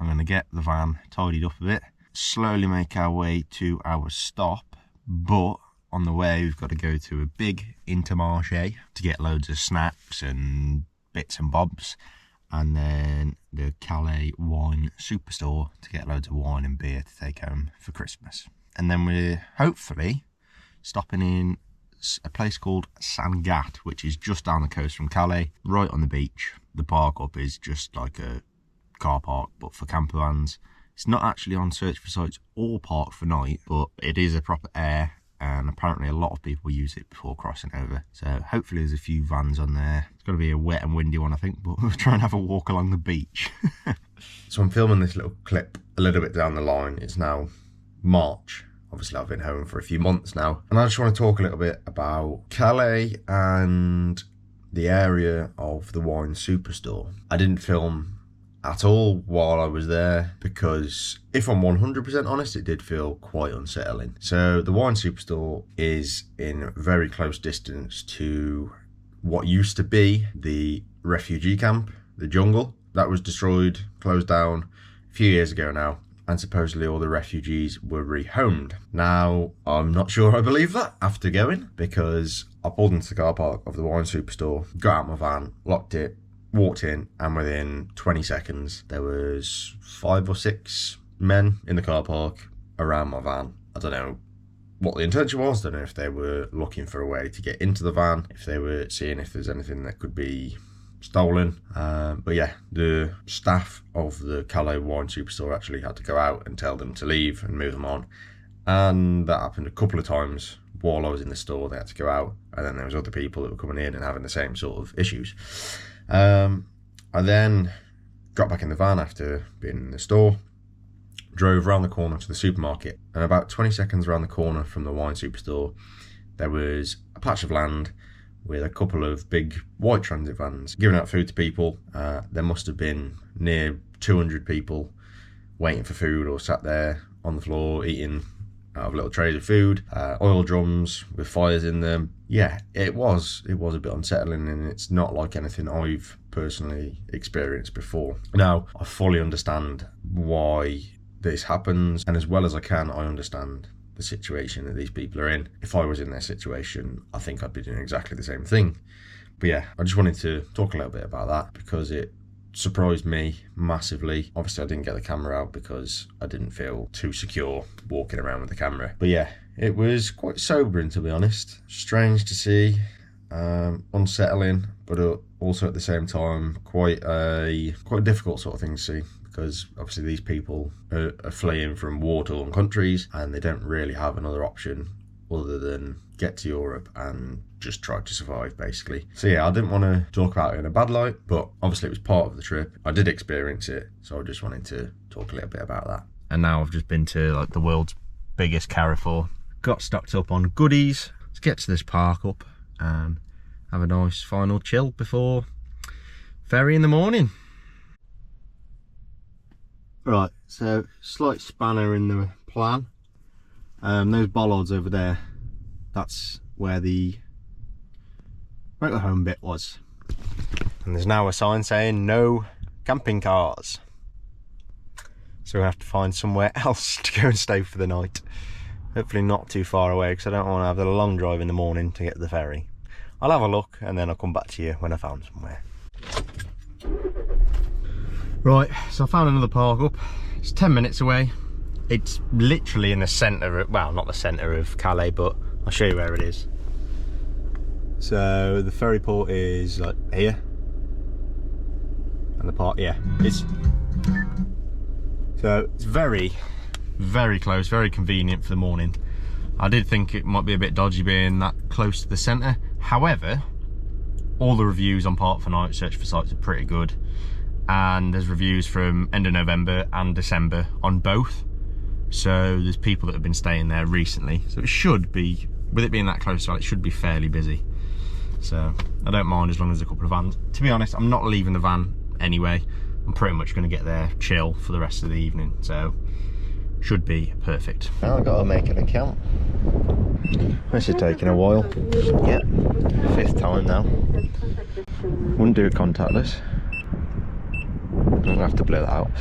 I'm going to get the van tidied up a bit, slowly make our way to our stop, but on the way we've got to go to a big Intermarché to get loads of snacks and bits and bobs, and then the Calais wine superstore to get loads of wine and beer to take home for Christmas. And then we're hopefully stopping in a place called Saint-Gat, which is just down the coast from Calais, right on the beach. The park up is just like a car park, but for camper vans. It's not actually on search for sites or park for night, but it is a proper air, and apparently a lot of people use it before crossing over. So hopefully there's a few vans on there. It's going to be a wet and windy one, I think, but we'll try and have a walk along the beach. So I'm filming this little clip a little bit down the line. It's now March. Obviously I've been home for a few months now, and I just want to talk a little bit about Calais and the area of the wine superstore. I didn't film at all while I was there because, if I'm 100% honest, it did feel quite unsettling. So the wine superstore is in very close distance to what used to be the refugee camp, the jungle. That was destroyed, closed down a few years ago now, and supposedly all the refugees were rehomed. Now, I'm not sure I believe that after going, because I pulled into the car park of the wine superstore, got out my van, locked it, walked in, and within 20 seconds, there was 5 or 6 men in the car park around my van. I don't know what the intention was. I don't know if they were looking for a way to get into the van, if they were seeing if there's anything that could be stolen. But yeah, the staff of the Calais wine superstore actually had to go out and tell them to leave and move them on. And that happened a couple of times while I was in the store. They had to go out, and then there was other people that were coming in and having the same sort of issues. I then got back in the van after being in the store, drove around the corner to the supermarket, and about 20 seconds around the corner from the wine superstore, there was a patch of land with a couple of big white transit vans giving out food to people. There must have been near 200 people waiting for food or sat there on the floor eating out of little trays of food, oil drums with fires in them. Yeah, it was a bit unsettling, and it's not like anything I've personally experienced before. Now, I fully understand why this happens, and as well as I can, I understand the situation that these people are in. If I was in their situation, I think I'd be doing exactly the same thing. But yeah, I just wanted to talk a little bit about that because it surprised me massively. Obviously I didn't get the camera out because I didn't feel too secure walking around with the camera. But yeah, it was quite sobering, to be honest. Strange to see, unsettling, but also at the same time quite a difficult sort of thing to see, because obviously these people are fleeing from war-torn countries and they don't really have another option other than get to Europe and just try to survive, basically. So yeah, I didn't want to talk about it in a bad light, but obviously it was part of the trip. I did experience it, so I just wanted to talk a little bit about that. And now I've just been to like the world's biggest Carrefour, got stocked up on goodies. Let's get to this park up and have a nice final chill before ferry in the morning. Right, so slight spanner in the plan. Those bollards over there, that's where the motorhome bit was. And there's now a sign saying no camping cars. So we'll have to find somewhere else to go and stay for the night. Hopefully not too far away, because I don't want to have a long drive in the morning to get to the ferry. I'll have a look and then I'll come back to you when I found somewhere. Right, so I found another park up. It's 10 minutes away. It's literally in the centre of, well, not the centre of Calais, but I'll show you where it is. So the ferry port is like here. And the park, yeah, so it's very, very close, very convenient for the morning. I did think it might be a bit dodgy being that close to the centre. However, all the reviews on Park for Night Search for Sites are pretty good. And there's reviews from end of November and December on both. So there's people that have been staying there recently. So it should be, with it being that close, it should be fairly busy. So I don't mind as long as there's a couple of vans. To be honest, I'm not leaving the van anyway. I'm pretty much going to get there, chill for the rest of the evening. So should be perfect. Now I've got to make an account. This is taking a while. Yep, 5th time now. Wouldn't do it contactless. gonna have to blur that out.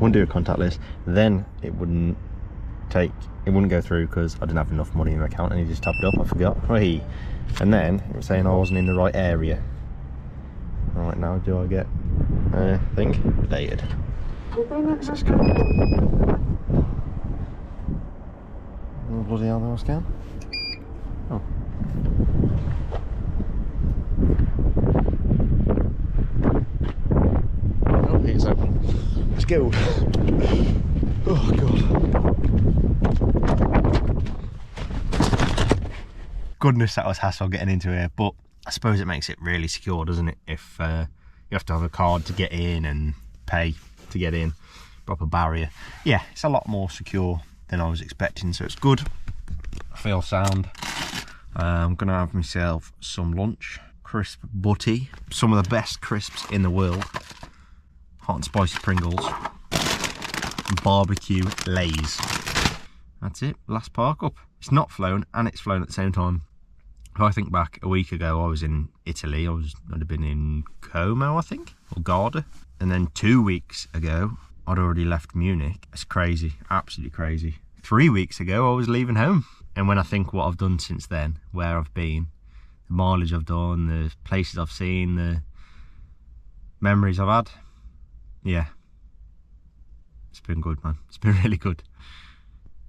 Wouldn't do a contactless. Then it wouldn't go through because I didn't have enough money in my account and he just topped it up. I forgot. Right. And then it was saying I wasn't in the right area. Right, now do I get thing dated? Let's go. Oh, bloody hell, no scan. Oh. Oh, it's open. Let's go. Oh god. Goodness, that was hassle getting into here, but I suppose it makes it really secure, doesn't it? If you have to have a card to get in and pay to get in, proper barrier. Yeah, it's a lot more secure than I was expecting, so it's good. I feel sound. I'm gonna have myself some lunch. Crisp butty, some of the best crisps in the world. Hot and spicy Pringles. And barbecue Lays. That's it, last park up. It's not flown and it's flown at the same time. If I think back a week ago, I was in Italy. I'd have been in Como, I think, or Garda. And then 2 weeks ago, I'd already left Munich. It's crazy, absolutely crazy. 3 weeks ago, I was leaving home. And when I think what I've done since then, where I've been, the mileage I've done, the places I've seen, the memories I've had, yeah, it's been good, man. It's been really good,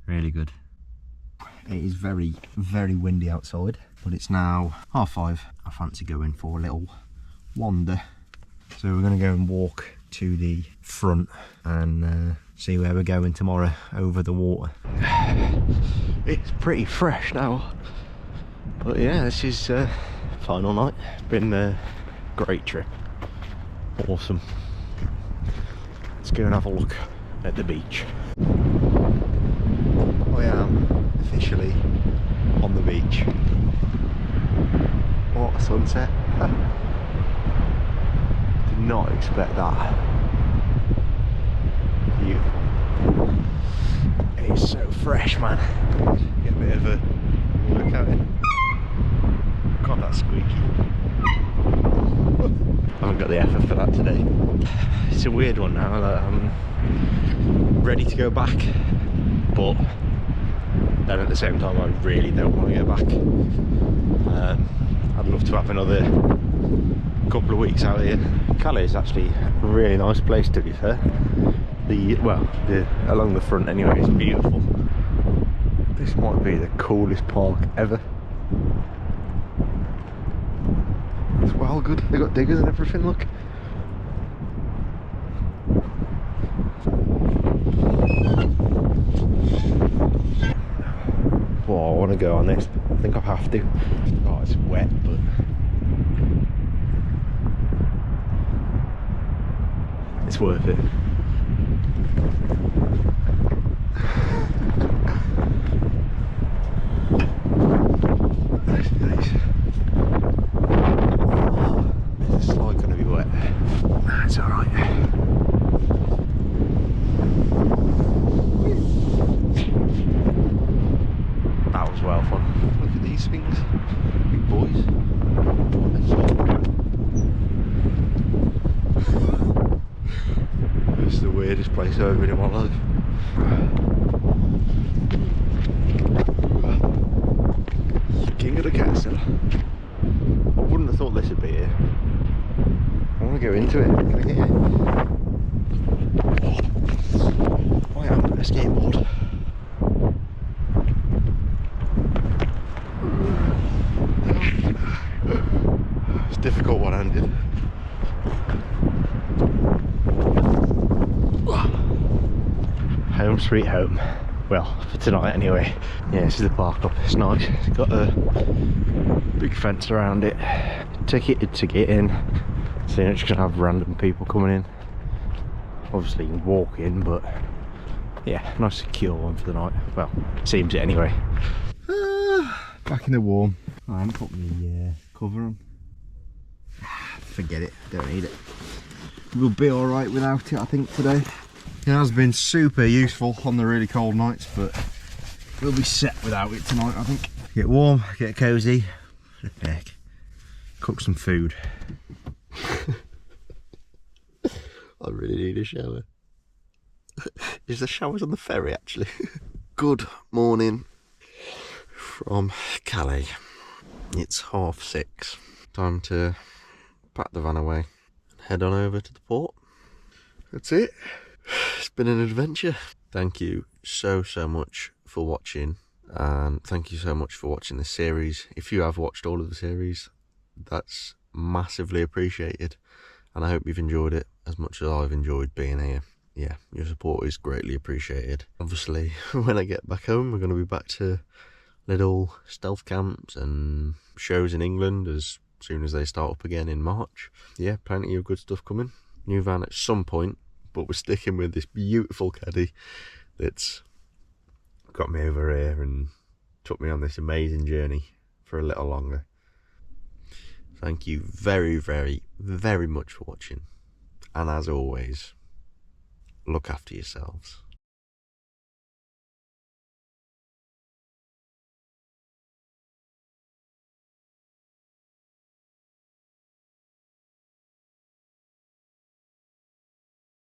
really good. It is very, very windy outside, but it's now 5:30. I fancy going for a little wander. So we're going to go and walk to the front and see where we're going tomorrow over the water. It's pretty fresh now, but yeah, this is final night. It's been a great trip, awesome. Let's go and have a look at the beach. I am officially on the beach. What a sunset. Did not expect that. Beautiful. It's so fresh, man. Get a bit of a workout in. God, that's squeaky. I haven't got the effort for that today. It's a weird one now that I'm ready to go back, but then at the same time I really don't want to go back. I'd love to have another couple of weeks out here. Calais is actually a really nice place, to be fair. Along the front anyway, it's beautiful. This might be the coolest park ever. It's well good. They got diggers and everything, look. Oh, I want to go on this. I think I have to. Oh, it's wet, but it's worth it. That's nice. This slide going to be wet. That's alright. That was well fun. Look at these things. Big boys. This is the weirdest place I've ever been in my life. King of the castle. I wouldn't have thought this would be here. I want to go into it. Can I get it? Oh, I am on a skateboard. It's difficult one-handed. Home sweet home. Well, for tonight anyway. Yeah, this is the park up. It's nice. It's got a big fence around it. Ticketed to get in. So you're not just gonna have random people coming in. Obviously you can walk in, but yeah, nice secure one for the night. Well, seems it anyway. Back in the warm. I haven't put the cover on. Forget it, don't need it. We'll be alright without it, I think, today. It has been super useful on the really cold nights, but we'll be set without it tonight, I think. Get warm, get cosy, cook some food. I really need a shower. Is there showers on the ferry, actually? Good morning from Calais. It's 6:30. Time to pack the van away and head on over to the port. That's it. It's been an adventure. Thank you so much for watching, and thank you so much for watching this series. If you have watched all of the series, that's massively appreciated, and I hope you've enjoyed it as much as I've enjoyed being here. Yeah, your support is greatly appreciated. Obviously, when I get back home, we're going to be back to little stealth camps and shows in England as soon as they start up again in March. Yeah, plenty of good stuff coming. New van at some point, but we're sticking with this beautiful caddy that's got me over here and took me on this amazing journey for a little longer. Thank you very much for watching, and as always, look after yourselves.